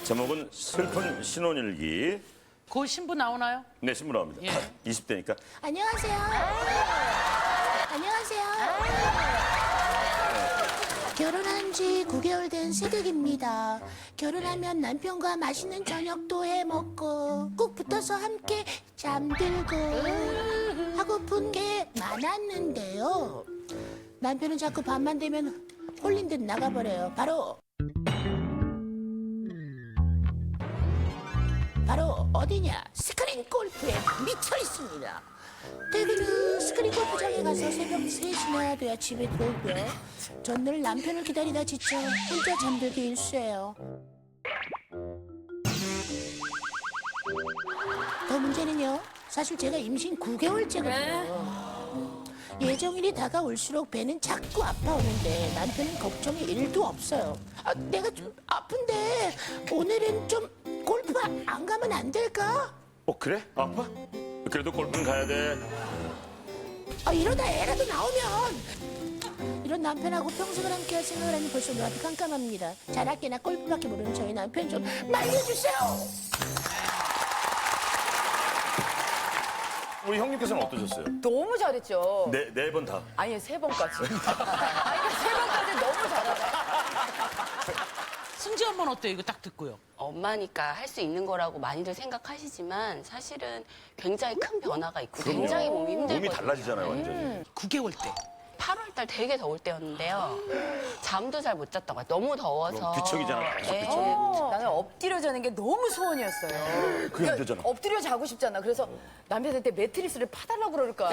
제목은 슬픈 신혼일기. 그 신부 나오나요? 네, 신문 나옵니다. 예. 20대니까. 안녕하세요. 안녕하세요. 결혼한 지 9개월 된 새댁입니다. 결혼하면 남편과 맛있는 저녁도 해 먹고 꼭 붙어서 함께 잠들고 하고픈 게 많았는데요. 남편은 자꾸 밤만 되면 홀린 듯 나가버려요. 바로 어디냐? 스크린 골프에 미쳐 있습니다. 퇴근 후 스크린 골프장에 가서 새벽 3시나 돼야 집에 들어오고요. 전 늘 남편을 기다리다 지쳐 혼자 잠들기 일쑤예요. 더 문제는요. 사실 제가 임신 9개월째거든요. 예정일이 다가올수록 배는 자꾸 아파오는데 남편은 걱정이 1도 없어요. 내가 좀 아픈데 오늘은 좀 골프 안 가면 안 될까? 그래? 아파? 그래도 골프는 가야 돼. 이러다 애라도 나오면 이런 남편하고 평생을 함께할 생각을 하니 벌써 눈앞이 깜깜합니다. 자락깨나 골프밖에 모르는 저희 남편 좀 말려주세요. 우리 형님께서는 어떠셨어요? 너무 잘했죠. 네 번 다. 아니 3번까지. 아니 3번까지 너무 잘하네. 승지 엄마는 어때요? 이거 딱 듣고요. 엄마니까 할 수 있는 거라고 많이들 생각하시지만 사실은 굉장히 큰 변화가 있고 그럼요. 굉장히 몸이 힘들거든요. 몸이 달라지잖아요, 완전히. 9개월 때. 8월 달 되게 더울 때였는데요. 잠도 잘 못 잤던 거예요. 너무 더워서. 뒤척이잖아, 계속 네. 뒤척이고. 나는 엎드려 자는 게 너무 소원이었어요. 그게 안 되잖아. 엎드려 자고 싶잖아. 그래서 남편한테 매트리스를 파달라고 그럴까.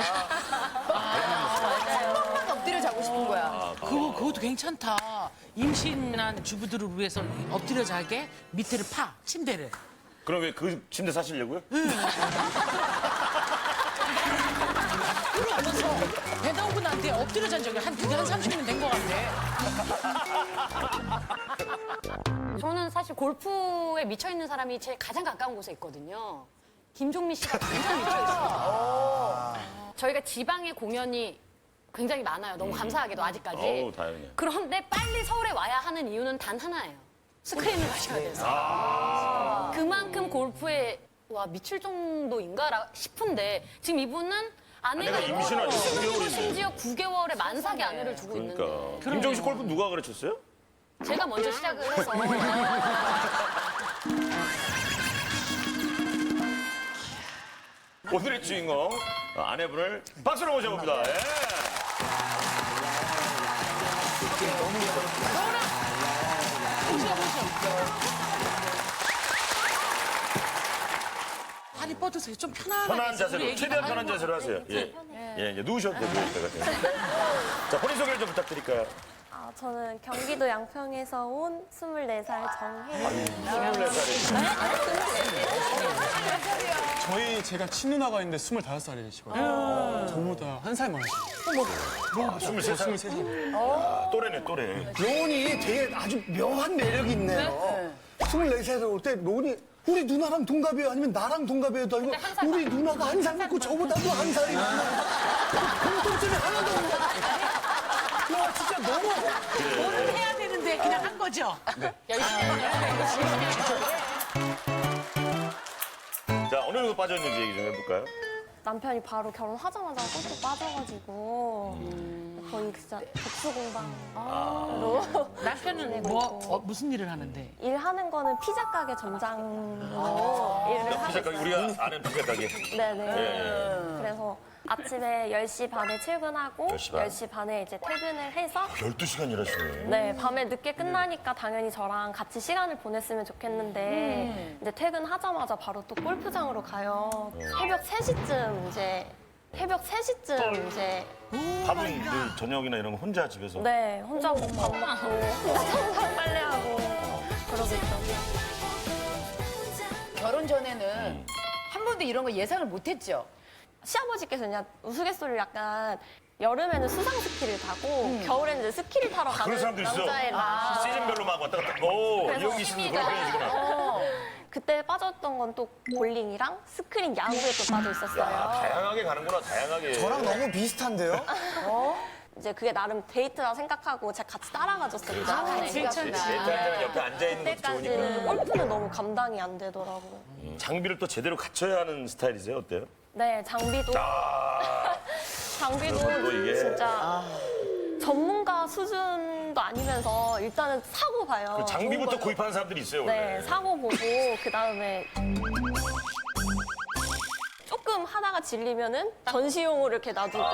만 엎드려 자고 싶은 거야. 그것도 괜찮다. 임신한 주부들을 위해서 엎드려 자게 밑에를 파, 침대를. 그럼 왜 그 침대 사시려고요? 그러면서 배가 오고 난 뒤에 엎드려 잔 적이 한 30년 된 것 같아. 저는 사실 골프에 미쳐 있는 사람이 제 가장 가까운 곳에 있거든요. 김종민 씨가 완전 미쳐 있어요. 저희가 지방에 공연이 굉장히 많아요. 너무 감사하게도 아직까지. 어우, 다행이네. 그런데 빨리 서울에 와야 하는 이유는 단 하나예요. 스크린을 가셔야 돼서. 그만큼 골프에 와 미칠 정도인가 싶은데 지금 이분은 아내가 아내가 임신한 지 9개월인데. 심지어 9개월에 만삭의 아내를 두고 그러니까. 있는데 김정희 씨 골프 누가 가르쳤어요? 제가 먼저 시작을 해서 오늘의 주인공 아내분을 박수로 모셔봅니다. 예. 다리 뻗으세요. 좀 편안하게. 편한 자세로, 우리 애기가. 최대한 편한 아이고, 자세로 하세요. 예, 누우셔도 되고요. 자, 본인 소개를 좀 부탁드릴까요? 저는 경기도 양평에서 온 24살 정혜인. 24살이에요. 제가 친누나가 있는데 25살이시거든요. 저보다 한 살 많으시죠. 23살? 23살. 또래네, 또래. 론이 되게 아주 묘한 매력이 있네요. 24살에 올 때 론이 우리 누나랑 동갑이에요? 아니면 나랑 동갑이에요?도 아니고 우리 누나가 한 살 먹고 저보다도 한 살이 많아. 공통점이 하나도 없네. 와, 진짜 너무. 뭐를 해야 되는데 그냥 한 거죠? 자, 어느 빠졌는지 얘기 좀 해볼까요? 남편이 바로 결혼하자마자 꼴뚝 빠져가지고 거의 진짜 복수공방으로 남편은 무슨 일을 하는데? 일하는 거는 피자 가게 점장으로 일을 하고 피자가게, 있어요. 우리가 아는 피자가게. 네네. 예. 그래서 아침에 10시 반에 출근하고 10시 반. 10시 반에 이제 퇴근을 해서 12시간 일하시네. 네, 밤에 늦게 끝나니까 당연히 저랑 같이 시간을 보냈으면 좋겠는데 이제 퇴근하자마자 바로 또 골프장으로 가요. 새벽 3시쯤 이제 밥은 늘 저녁이나 이런 거 혼자 집에서. 네, 혼자 밥 먹고 혼자 빨래하고 그러고 있죠. 결혼 전에는 한 번도 이런 거 예상을 못 했죠. 시아버지께서 그냥 우스갯소리를 약간 여름에는 수상 스키를 타고 겨울에는 이제 스키를 타러 그런 가는 사람들 있어. 남자애라 시즌별로 막 왔다 갔다. 오, 그래서 이용기 씨는 그런 편이시구나. 그때 빠졌던 건 또 볼링이랑 스크린 야구에 또 빠져 있었어요. 다양하게 가는구나, 다양하게. 저랑 너무 비슷한데요? 이제 그게 나름 데이트라 생각하고 제가 같이 따라가줬었죠. 네. 데이트할 때는 옆에 앉아있는 것도 좋으니까. 그때까지는 골프는 너무 감당이 안 되더라고요. 장비를 또 제대로 갖춰야 하는 스타일이세요? 어때요? 네, 장비도 그래서 또 이게- 진짜 전문가 수준도 아니면서 일단은 사고 봐요. 그 장비부터 구입하는 사람들이 있어요, 원래. 네, 사고 보고 그다음에 조금 하다가 질리면은 전시용으로 이렇게 놔두고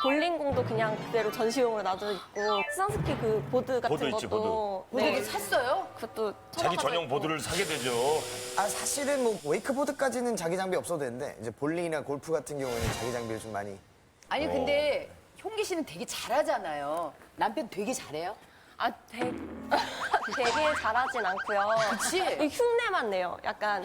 볼링공도 그냥 그대로 전시용으로 놔두고 있고 수상스키 그 보드 같은 보드 있지, 것도 모델이 샀어요? 그것도 자기 처박아져 전용 있고. 보드를 사게 되죠. 아 사실은 뭐 웨이크보드까지는 자기 장비 없어도 되는데 이제 볼링이나 골프 같은 경우에는 자기 장비를 좀 많이 아니 근데 홍기 씨는 되게 잘하잖아요. 남편 되게 잘해요? 아, 되게 잘하진 않고요. 그치? 흉내만 내요. 약간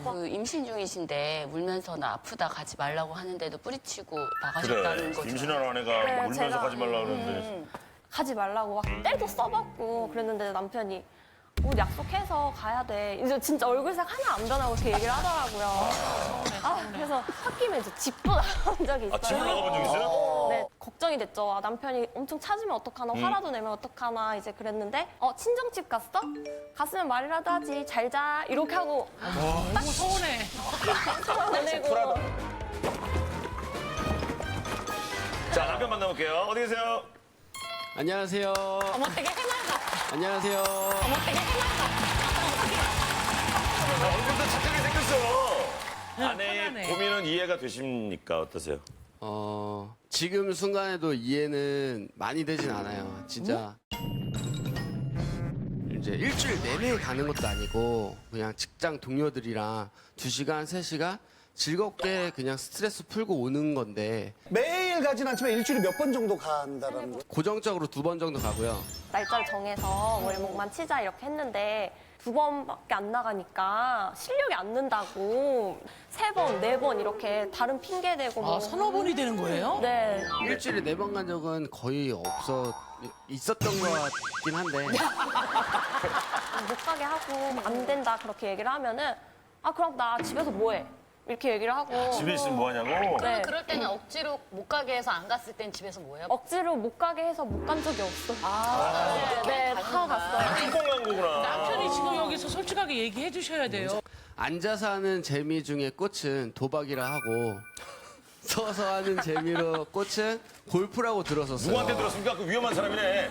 그 임신 중이신데 울면서 나 아프다 가지 말라고 하는데도 뿌리치고 나가셨다는 그래. 거죠. 임신한 아내가 네, 울면서 제가- 가지 말라 그러는데. 가지 말라고 막 때도 써봤고 그랬는데 남편이 우리 약속해서 가야 돼. 이제 진짜 얼굴색 하나 안 변하고 이렇게 얘기를 하더라고요. 그래서 홧김에 이제 집도 나간 적이 있어요. 아, 집을 나가본 적 있어요? 네, 걱정이 됐죠. 아, 남편이 엄청 찾으면 어떡하나, 화라도 내면 어떡하나 이제 그랬는데 친정집 갔어? 갔으면 말이라도 하지. 잘 자. 이렇게 하고 너무 서운해. 보내고 자, 남편 만나볼게요. 어디 계세요? 안녕하세요. 어머 되게 해맑아. 안녕하세요. 어머 되게 해맑아. 얼굴도 착하게 생겼어. 아내의 편하네. 고민은 이해가 되십니까? 어떠세요? 지금 순간에도 이해는 많이 되진 않아요. 진짜. 이제 일주일 내내 가는 것도 아니고 그냥 직장 동료들이랑 2시간, 3시간 즐겁게 그냥 스트레스 풀고 오는 건데 매일 가진 않지만 일주일에 몇 번 정도 간다라는 거. 고정적으로 2번 정도 가고요. 날짜를 정해서 월목만 치자 이렇게 했는데 2번밖에 안 나가니까 실력이 안 는다고 3번, 4번 이렇게 다른 핑계 대고 뭐. 서너 번이 되는 거예요? 네. 일주일에 4번 간 적은 거의 있었던 것 같긴 한데 못 가게 하고 안 된다 그렇게 얘기를 하면은 그럼 나 집에서 뭐해? 이렇게 얘기를 하고 집에 있으면 뭐 하냐고? 네. 그럴 때는 억지로 못 가게 해서 안 갔을 땐 집에서 뭐 해요? 억지로 못 가게 해서 못 간 적이 없어. 네, 다 갔어요. 뚜껑 간 거구나. 남편이 지금 여기서 솔직하게 얘기해 주셔야 돼요. 앉아서 하는 재미 중에 꽃은 도박이라 하고 서서 하는 재미로 꽃은 골프라고 들었었어요. 누구한테 들었습니까? 그 위험한 사람이네.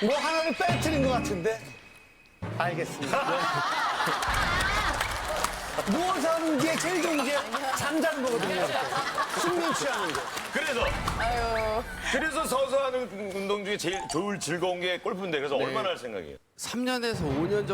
뭐 하나를 빼뜨린 것 같은데. 알겠습니다. 누워서 하는 게 제일 좋은 게 잠자는 거거든요. 숙면 취하는 거. 그래서 서서 하는 운동 중에 제일 좋을 즐거운 게 골프인데 그래서 얼마나 할 생각이에요? 3년에서 5년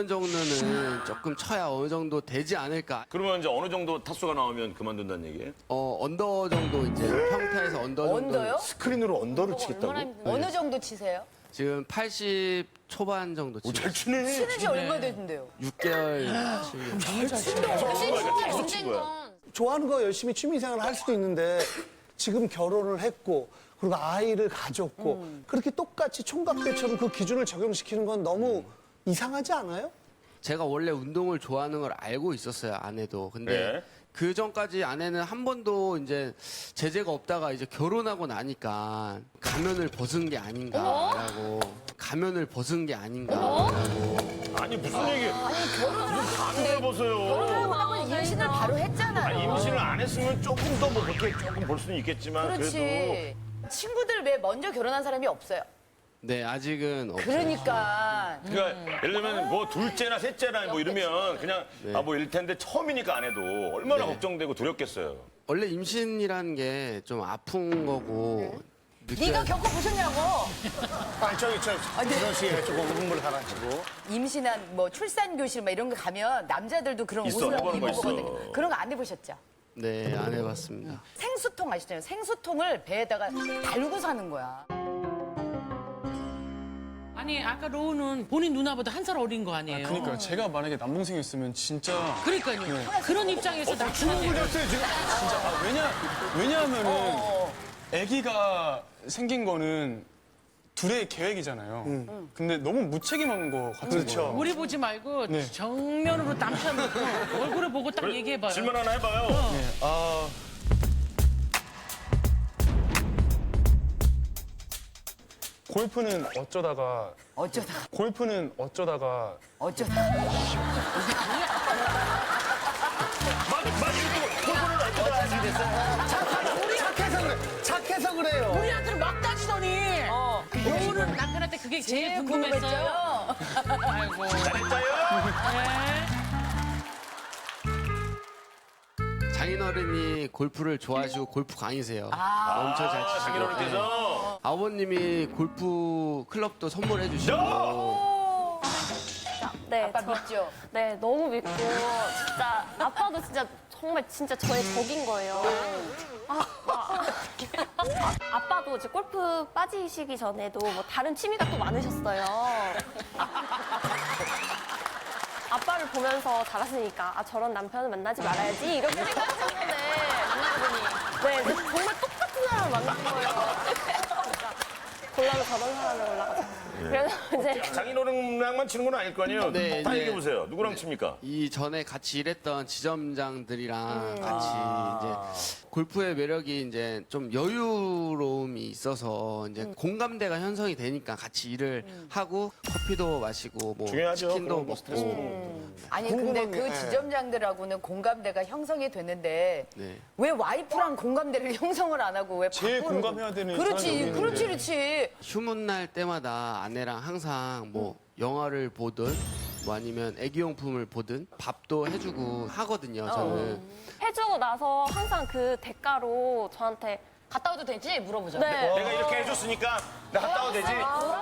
정도는 조금 쳐야 어느 정도 되지 않을까. 그러면 이제 어느 정도 타수가 나오면 그만둔다는 얘기예요? 언더 정도 이제 평타에서 언더 정도. 언더요? 스크린으로 언더를 치겠다고? 얼마나 힘든데. 어느 정도 치세요? 지금 80 초반 정도 치고 잘 치네. 치는 지 얼마 됐는데요? 6개월 치고. 진짜 계속 친 문제인 거야. 건 좋아하는 거 열심히 취미생활을 할 수도 있는데 지금 결혼을 했고 그리고 아이를 가졌고 그렇게 똑같이 총각대처럼 그 기준을 적용시키는 건 너무 이상하지 않아요? 제가 원래 운동을 좋아하는 걸 알고 있었어요, 아내도. 근데 네. 그 전까지 아내는 한 번도 이제 제재가 없다가 이제 결혼하고 나니까 가면을 벗은 게 아닌가라고. 가면을 벗은 게 아닌가라고. 아니 무슨 얘기예요? 결혼을 감을 벗어요. 결혼하고 나면 임신을 바로 했잖아요. 아니 임신을 안 했으면 조금 더 뭐 그렇게 조금 볼 수는 있겠지만 그래도 그렇지. 친구들 왜 먼저 결혼한 사람이 없어요? 네, 아직은 없어요. 그러니까. 그러니까 예를 들면 뭐 둘째나 셋째나 뭐 이러면 그냥 뭐 일 텐데 처음이니까 안 해도 얼마나 걱정되고 두렵겠어요. 원래 임신이라는 게 좀 아픈 거고. 네가 겪어보셨냐고. 아니, 저기, 이런 식의 조금 흥분을 가라앉히고. 임신한 뭐 출산 교실 막 이런 거 가면 남자들도 그런 있어, 옷을 해보는 거 있어. 입어보거든요. 그런 거 안 해보셨죠? 네, 안 해봤습니다. 생수통 아시잖아요. 생수통을 배에다가 달고 사는 거야. 아니 아까 로우는 본인 누나보다 한 살 어린 거 아니에요? 그러니까 제가 만약에 남동생이었으면 진짜 그러니까요. 그런 입장에서 나중에 불렸어요, 지금. 왜냐하면은 아기가 생긴 거는 둘의 계획이잖아요. 근데 너무 무책임한 거 같은 그렇죠. 거예요. 우리 보지 말고 정면으로 남편 얼굴을 보고 딱 얘기해봐요. 질문 하나 해봐요. 골프는 어쩌다가 골프는 어쩌다가 막 이거 골프는 어쩌다 하시게 됐어요? 착해서 그래요. 우리한테는 막 따지더니. 요는 남편한테 그게 제일 궁금했어요. 아이고. 잘했어요? 장인어른이 골프를 좋아하시고 골프 강이세요. 엄청 잘 치시고. 장인어른께서 아버님이 골프 클럽도 선물해 주시고. 네, 아빠 믿죠? 네, 너무 믿고 진짜 아빠도 진짜 정말 진짜 저의 적인 거예요. 아빠도 이제 골프 빠지시기 전에도 뭐 다른 취미가 또 많으셨어요. 아빠를 보면서 자랐으니까 아 저런 남편을 만나지 말아야지 이렇게 생각하셨는데 네, 정말 똑같은 사람을 만난 거예요. 진짜 골라도 저런 사람을 골라가지고. 그래서 이제 장인어른랑만 치는 건 아닐 거 아니에요? 네, 다 이제- 얘기해보세요. 누구랑 칩니까? 이 전에 같이 일했던 지점장들이랑 같이 이제 골프의 매력이 이제 좀 여유로움이 있어서 이제 공감대가 형성이 되니까 같이 일을 하고 커피도 마시고 뭐 중요하죠. 치킨도 그런 거 스트레스 먹고. 아니 근데 궁금한 게, 그 예. 지점장들하고는 공감대가 형성이 됐는데 네. 왜 와이프랑 공감대를 형성을 안 하고 왜 제일 바꾸는 공감해야 되는 그렇지 사람이 여기 그렇지 있는데. 그렇지 휴문날 때마다 아내랑 항상 뭐 영화를 보든 뭐 아니면 애기용품을 보든 밥도 해주고 하거든요. 저는. 해주고 나서 항상 그 대가로 저한테 갔다 와도 되지? 물어보자. 네. 내가 이렇게 해줬으니까 나 갔다 와도 되지?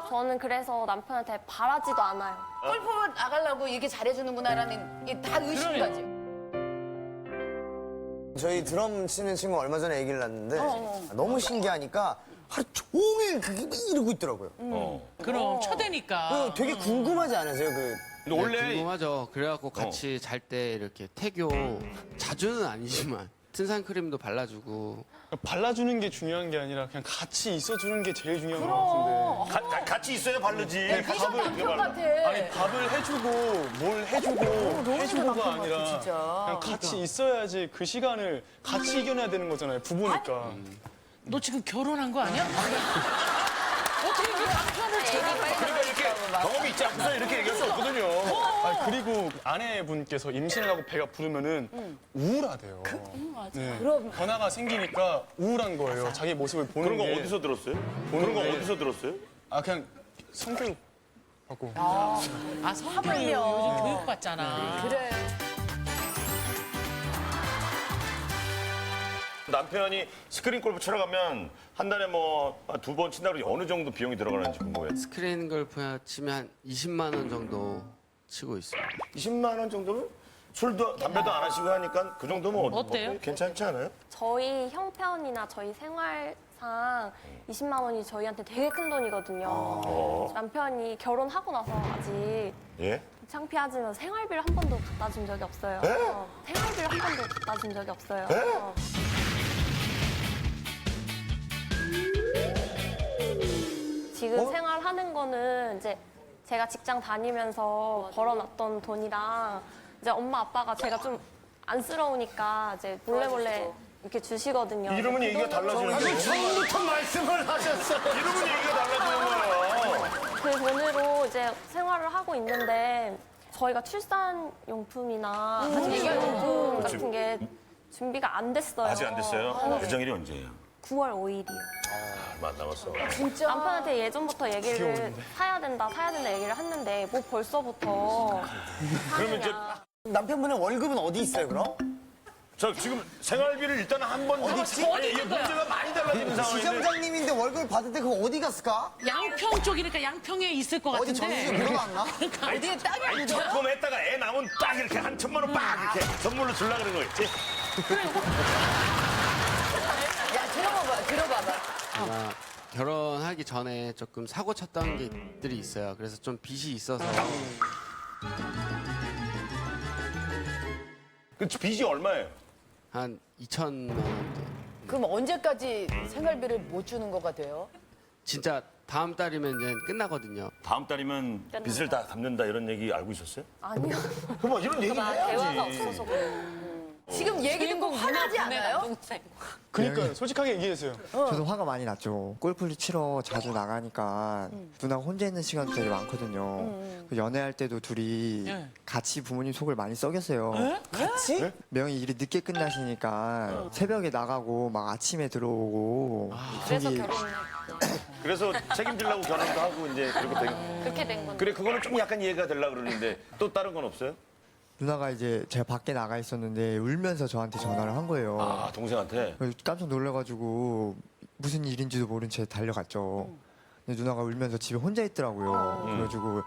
저는 그래서 남편한테 바라지도 않아요. 골프 나가려고 이렇게 잘해주는구나라는 이게 다 의심인 거지. 저희 드럼 치는 친구 얼마 전에 얘기를 났는데 너무 신기하니까 하루 종일 그게 이러고 있더라고요. 그럼 초대니까. 그 되게 궁금하지 않으세요? 그 근데 네, 원래 궁금하죠. 그래갖고 같이 잘 때 이렇게 태교 자주는 아니지만 트산크림도 발라주고 발라주는 게 중요한 게 아니라 그냥 같이 있어주는 게 제일 중요한 것 같은데. 같이 있어야 바르지. 비전 어떻게 남편 발라? 같아. 아니 밥을 해주고 뭘 해주고 해주고가 아니라 진짜. 그냥 같이 있어야지 그 시간을 같이 이겨내야 되는 거잖아요. 부부니까. 너 지금 결혼한 거 아니야? 어떻게 그 남편을 그러니까 이렇게 경험이 있지 않고서 이렇게 얘기할 수 없거든요. 아니, 그리고 아내분께서 임신을 하고 배가 부르면은 우울하대요. 네. 변화가 생기니까 우울한 거예요. 자기 모습을 보는 그런 거 게. 어디서 들었어요? 보는 그런 거 게- 어디서 들었어요? 아 그냥 성교육 받고. 아, 성교육 요즘 교육 받잖아. 그래. 남편이 스크린 골프 치러 가면 한 달에 뭐 두 번 친다고 그러지 어느 정도 비용이 들어가는지 궁금해요. 스크린 골프 치면 한 20만 원 정도 치고 있습니다. 20만 원 정도면 술도 담배도 안 하시고 하니까 그 정도면 어때요? 괜찮지 않아요? 저희 형편이나 저희 생활상 20만 원이 저희한테 되게 큰 돈이거든요. 남편이 결혼하고 나서 아직 예? 창피하지만 생활비를 한 번도 갖다 준 적이 없어요. 생활비를 한 번도 갖다 준 적이 없어요. 지금 생활하는 거는 이제 제가 직장 다니면서 벌어놨던 돈이랑 이제 엄마 아빠가 제가 좀 안쓰러우니까 이제 몰래 이렇게 주시거든요. 이러면 얘기가 달라지는 거예요. 처음부터 말씀을 하셨어. 이러면 얘기가 달라지는 거예요. 그 돈으로 이제 생활을 하고 있는데 저희가 출산용품이나 애기용품 같은 게 준비가 안 됐어요. 아직 안 됐어요? 예정일이 언제예요? 9월 5일이요. 얼마 안 남았어. 진짜. 남편한테 예전부터 얘기를 사야 된다 얘기를 했는데 뭐 벌써부터 그러면 이제 남편분의 월급은 어디 있어요, 그럼? 저 지금 생활비를 일단 한번 어디 있지? 아니, 이게 문제가 많이 달라지는 상황인데. 지점장님인데 월급을 받을 때 그거 어디 갔을까? 양평 쪽이니까 양평에 있을 것 어디 정수기 같은데. 들어갔나? 어디에 땅이 아니, 묻어? 적금 했다가 애 나면 딱 이렇게 한 1,000만 원 빡 이렇게 선물로 주려고 그런 거겠지? 야 들어봐봐. 제가 결혼하기 전에 조금 사고 쳤던 게들이 있어요. 그래서 좀 빚이 있어서 그 빚이 얼마예요? 한 2천만 원대. 그럼 언제까지 생활비를 못 주는 거가 돼요? 진짜 다음 달이면 이제 끝나거든요. 다음 달이면 빚을 다 갚는다 이런 얘기 알고 있었어요? 아니요. 그럼 이런 얘기 대화가 해야지. 없어서 그래요. 지금 얘기 듣고 화나지 않아요? 그러니까요. 솔직하게 얘기해주세요. 저도 화가 많이 났죠. 골프를 치러 자주 나가니까 누나가 혼자 있는 시간들이 많거든요. 그 연애할 때도 둘이 같이 부모님 속을 많이 썩였어요. 같이? 명이 일이 늦게 끝나시니까 새벽에 나가고 막 아침에 들어오고 그래서 저기 결혼을 그래서 책임지려고 결혼도 하고 이제 그렇게 된. 그렇게 된 건데. 그래 그거는 좀 약간 이해가 되려고 그러는데 또 다른 건 없어요? 누나가 이제 제가 밖에 나가 있었는데 울면서 저한테 전화를 한 거예요. 아 동생한테. 깜짝 놀라가지고 무슨 일인지도 모른 채 달려갔죠. 근데 누나가 울면서 집에 혼자 있더라고요. 그래가지고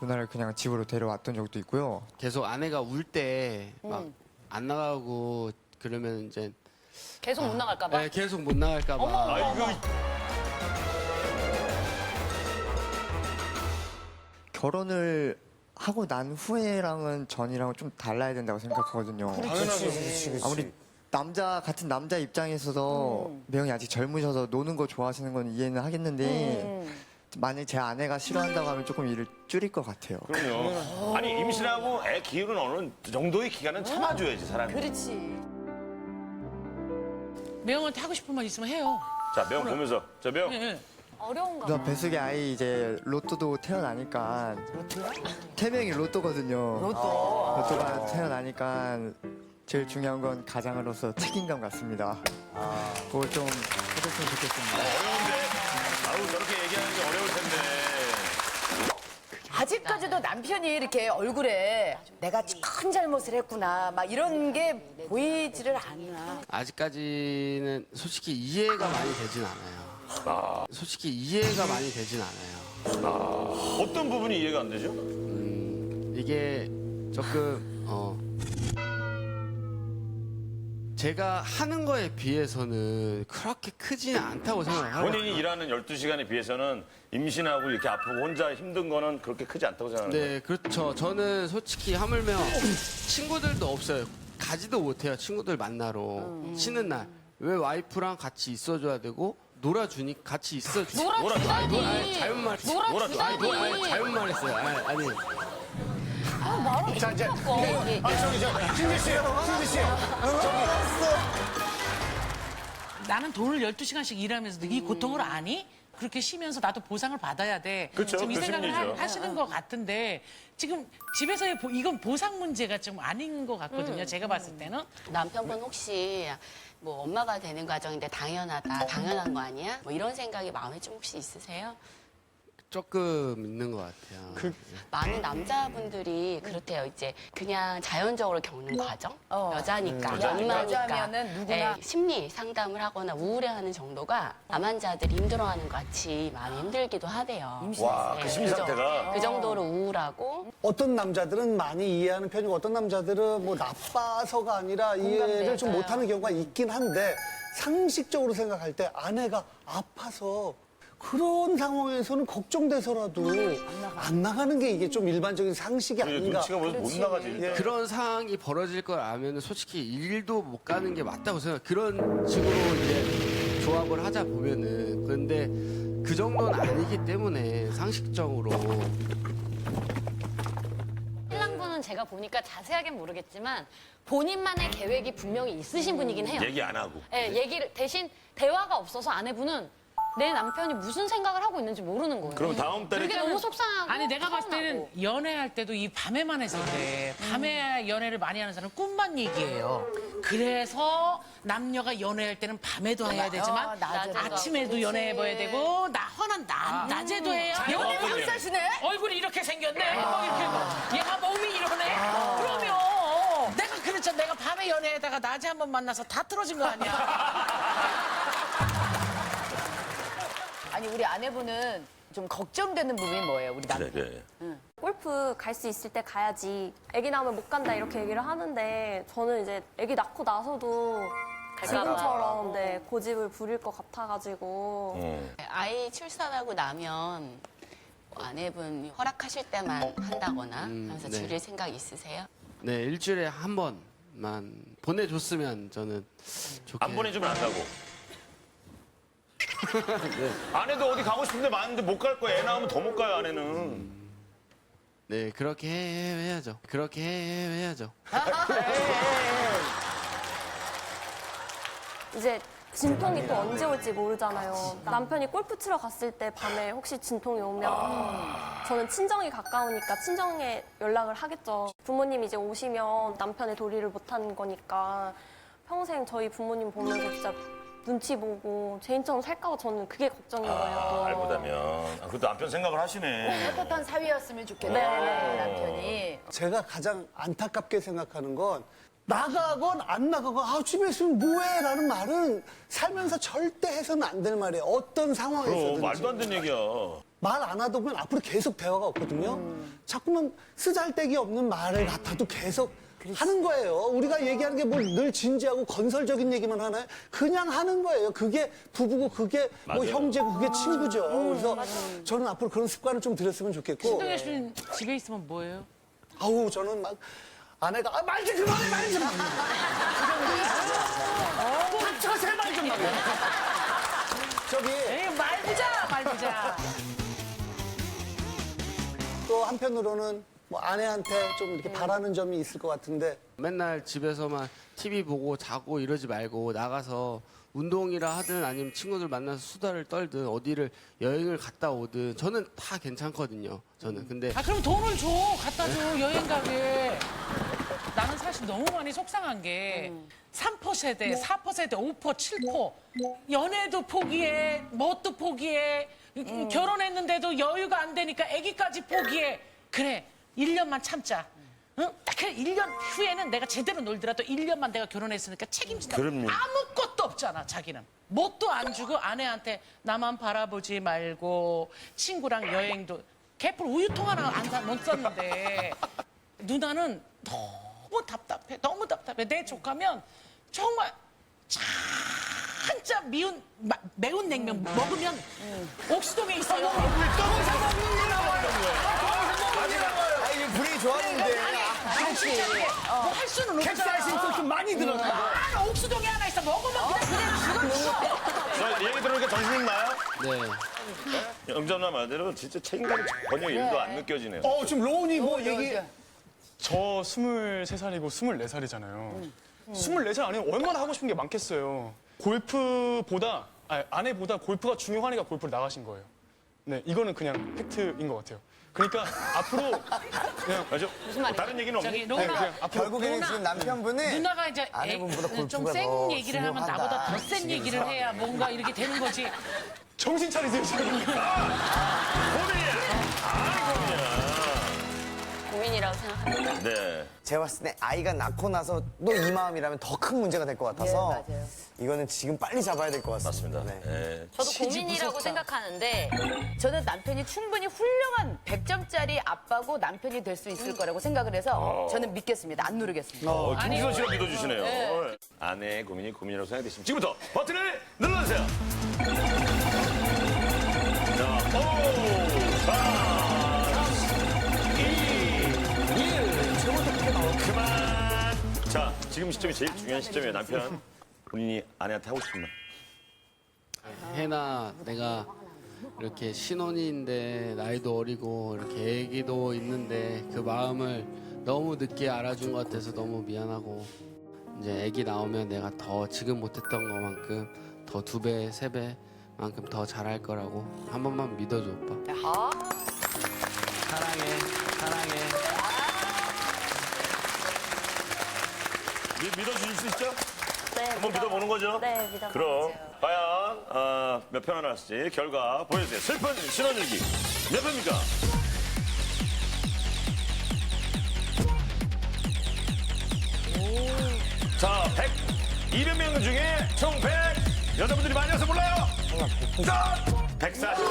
누나를 그냥 집으로 데려왔던 적도 있고요. 계속 아내가 울 때 막 안 나가고 그러면 이제 계속 못 나갈까 봐. 네, 계속 못 나갈까 봐. 아이고. 결혼을 하고 난 후에랑은 전이랑은 좀 달라야 된다고 생각하거든요. 그렇지. 아무리 같은 남자 입장에서도 명이 아직 젊으셔서 노는 거 좋아하시는 건 이해는 하겠는데 만약 제 아내가 싫어한다고 하면 조금 일을 줄일 것 같아요. 그럼요. 아니 임신하고 애 기르는 어느 정도의 기간은 참아줘야지 사람이. 그렇지. 매형한테 하고 싶은 말 있으면 해요. 자 명 보면서 자 명. 예. 어려운가 누나 뱃속에 아이 이제 로또도 태어나니까 태명이 로또거든요. 로또가 태어나니까 제일 중요한 건 가장으로서 책임감 같습니다. 그걸 좀 해줬으면 좋겠습니다. 어려운데. 아우 저렇게 얘기하는 게 어려울 텐데. 아직까지도 남편이 이렇게 얼굴에 내가 큰 잘못을 했구나 막 이런 게 보이지를 않나. 아직까지는 솔직히 이해가 많이 되진 않아요. 솔직히 이해가 많이 되진 않아요. 어떤 부분이 이해가 안 되죠? 이게 조금 제가 하는 거에 비해서는 그렇게 크지는 않다고 생각해요. 본인이 일하는 12시간에 비해서는 임신하고 이렇게 아프고 혼자 힘든 거는 그렇게 크지 않다고 생각하는 거예요. 네, 그렇죠. 저는 솔직히 하물며 친구들도 없어요. 가지도 못해요. 친구들 만나러 쉬는 날. 왜 와이프랑 같이 있어줘야 되고 놀아주니 같이 있어주니. 놀아주다니. 잘못 말했어요. 놀아주다니. 잘못 말했어요. 아니. 자, 이제. 승지 씨. 나는 돈을 12시간씩 일하면서도 이 고통을 아니? 그렇게 쉬면서 나도 보상을 받아야 돼. 그쵸, 지금 이 그 생각을 심리죠. 하시는 것 같은데 지금 집에서의 이건 보상 문제가 좀 아닌 것 같거든요. 제가 봤을 때는. 남편분 혹시 뭐 엄마가 되는 과정인데 당연한 거 아니야? 뭐 이런 생각이 마음에 좀 혹시 있으세요? 조금 있는 것 같아요. 많은 남자분들이 그렇대요. 이제 그냥 자연적으로 겪는 과정? 여자니까, 엄마니까. 여자면은 누구나. 네, 심리 상담을 하거나 우울해하는 정도가 남환자들이 힘들어하는 것 같이 마음이 힘들기도 하대요. 와, 그 심리 상태가. 그 정도로 우울하고. 어떤 남자들은 많이 이해하는 편이고 어떤 남자들은 뭐 나빠서가 아니라 이해를 좀 못하는 경우가 있긴 한데 상식적으로 생각할 때 아내가 아파서 그런 상황에서는 걱정돼서라도 안 나가는 게 이게 좀 일반적인 상식이 아닌가. 눈치가 보여서 못 나가지. 일단. 그런 상황이 벌어질 걸 알면 솔직히 일도 못 가는 게 맞다고 생각해요. 그런 식으로 이제 조합을 하자 보면은. 그런데 그 정도는 아니기 때문에 상식적으로. 신랑분은 제가 보니까 자세하게는 모르겠지만 본인만의 계획이 분명히 있으신 분이긴 해요. 얘기 안 하고. 네, 얘기를 대신 대화가 없어서 아내분은 내 남편이 무슨 생각을 하고 있는지 모르는 거예요. 그럼 다음 달에 그게 너무 속상하고 아니 내가 봤을 때는 서운하고. 연애할 때도 이 밤에만 해서 그래. 밤에 연애를 많이 하는 사람은 꿈만 얘기해요. 그래서 남녀가 연애할 때는 밤에도 해야 되지만 낮에도. 아침에도 연애해봐야 되고 낮에도 해요. 연애 박사시네? 얼굴이 이렇게 생겼네. 뭐 이렇게 얘가 몸이 이러네. 그러면 내가 그렇죠. 내가 밤에 연애하다가 낮에 한번 만나서 다 틀어진 거 아니야. 아니 우리 아내분은 좀 걱정되는 부분이 뭐예요, 우리 남편? 네. 골프 갈 수 있을 때 가야지. 아기 낳으면 못 간다 이렇게 얘기를 하는데 저는 이제 아기 낳고 나서도 지금처럼 고집을 부릴 것 같아가지고. 아이 출산하고 나면 뭐 아내분 허락하실 때만 한다거나 하면서 네. 줄일 생각 있으세요? 네, 일주일에 한 번만 보내줬으면 저는 좋겠어요. 안 보내주면 안다고. 아내도 어디 가고 싶은데 많은데 못 갈 거야. 애 낳으면 더 못 가요, 아내는. 네, 그렇게 해야죠. 그렇게 해야죠. 이제 진통이 또 언제 올지 모르잖아요. 남편이 골프 치러 갔을 때 밤에 혹시 진통이 오면 저는 친정이 가까우니까 친정에 연락을 하겠죠. 부모님이 이제 오시면 남편의 도리를 못하는 거니까 평생 저희 부모님 보면서 진짜 눈치 보고 죄인처럼 살까 봐 저는 그게 걱정인 거예요. 또. 알보다면. 그것도 남편 생각을 하시네. 떳떳한 사위였으면 좋겠네, 남편이. 제가 가장 안타깝게 생각하는 건 나가건 안 나가건 집에 있으면 뭐해? 라는 말은 살면서 절대 해서는 안 될 말이에요. 어떤 상황에서든지. 말도 안 되는 얘기야. 말 안 하다 보면 앞으로 계속 대화가 없거든요. 자꾸만 쓰잘데기 없는 말을 갖다도 계속 하는 거예요. 우리가 얘기하는 게 뭘 늘 진지하고 건설적인 얘기만 하나요? 그냥 하는 거예요. 그게 부부고 그게 뭐 맞아요. 형제고 그게 친구죠. 그래서 저는 앞으로 그런 습관을 좀 들였으면 좋겠고. 신동엽 씨는 집에 있으면 뭐예요? 아우 저는 막 아내가 말 좀 그만해 말 좀. 닥쳐 제발 좀 말해. 저기 에이, 말보자. 또 한편으로는 뭐 아내한테 좀 이렇게 바라는 점이 있을 것 같은데. 맨날 집에서만 TV 보고 자고 이러지 말고 나가서 운동이라 하든 아니면 친구들 만나서 수다를 떨든 어디를 여행을 갔다 오든 저는 다 괜찮거든요. 저는 근데 그럼 돈을 줘. 갖다 줘. 여행 가게. 나는 사실 너무 많이 속상한 게 3포 세대, 4포 세대, 5포, 7포. 연애도 포기해. 뭣도 포기해. 결혼했는데도 여유가 안 되니까 아기까지 포기해. 그래. 1년만 참자. 응? 딱 1년 후에는 내가 제대로 놀더라도 1년만 내가 결혼했으니까 책임진다. 그럼요. 아무것도 없잖아, 자기는. 뭣도 안 주고 아내한테 나만 바라보지 말고 친구랑 여행도 개뿔 우유통 하나 못 샀는데 누나는 너무 답답해. 내 조카면 정말 진짜 매운 냉면 먹으면 옥수동에 있어요. 이게 분위기 좋았는데. 뭐 할 수는 없잖아. 캡사이신 소스 많이 들어가. 옥수동에 하나 있어. 먹으면 그냥 죽어. 얘기 들으니까 정신이 나요? 네. 영전나 말대로 진짜 책임감이 전혀 1도 안 느껴지네요. 지금 로운이 뭐 얘기. 저 23살이고 24살이잖아요. 24살 아니면 얼마나 하고 싶은 게 많겠어요. 골프보다, 아내보다 골프가 중요하니까 골프를 나가신 거예요. 네, 이거는 그냥 팩트인 것 같아요. 그러니까 앞으로 그냥 맞아. 무슨 말이야? 다른 얘기는 없네. 저기 네, 로나 그냥 앞으로 결국에는 지금 남편분은 누나가 이제 아내분보다 골프가 좀 더 센 얘기를 하면 중요하다. 나보다 더 센 얘기를 해야 뭔가 이렇게 되는 거지. 정신 차리세요, 지금. 고민이라고 생각합니다. 네. 제가 봤을 때 아이가 낳고 나서 또 이 마음이라면 더 큰 문제가 될 것 같아서 예, 맞아요. 이거는 지금 빨리 잡아야 될 것 같습니다. 맞습니다. 네. 네. 저도 고민이라고 생각하는데 저는 남편이 충분히 훌륭한 100점짜리 아빠고 남편이 될 수 있을 거라고 생각을 해서 저는 믿겠습니다. 안 누르겠습니다. 김지선 씨가 믿어주시네요. 아내의 고민이 고민이라고 생각되시면 지금부터 버튼을 눌러주세요. 자, 5, 4, 2, 1. 그만. 자, 지금 시점이 제일 중요한 시점이에요. 남편, 본인이 아내한테 하고 싶은 말. 해나 내가 이렇게 신혼인데 나이도 어리고 이렇게 애기도 있는데 그 마음을 너무 늦게 알아준 것 같아서 너무 미안하고 이제 애기 나오면 내가 더 지금 못했던 것만큼 더 2배, 3배만큼 더 잘할 거라고 한 번만 믿어줘 오빠. 사랑해. 믿어주실 수 있죠? 네, 한번 믿어보는 거죠? 네, 믿어보죠. 그럼 과연 몇 표 나왔을지 결과 보여주세요. 슬픈 신혼일기 몇 표입니까? 자, 200명 중에 총 100 여자분들이 많이 와서 몰라요. 140.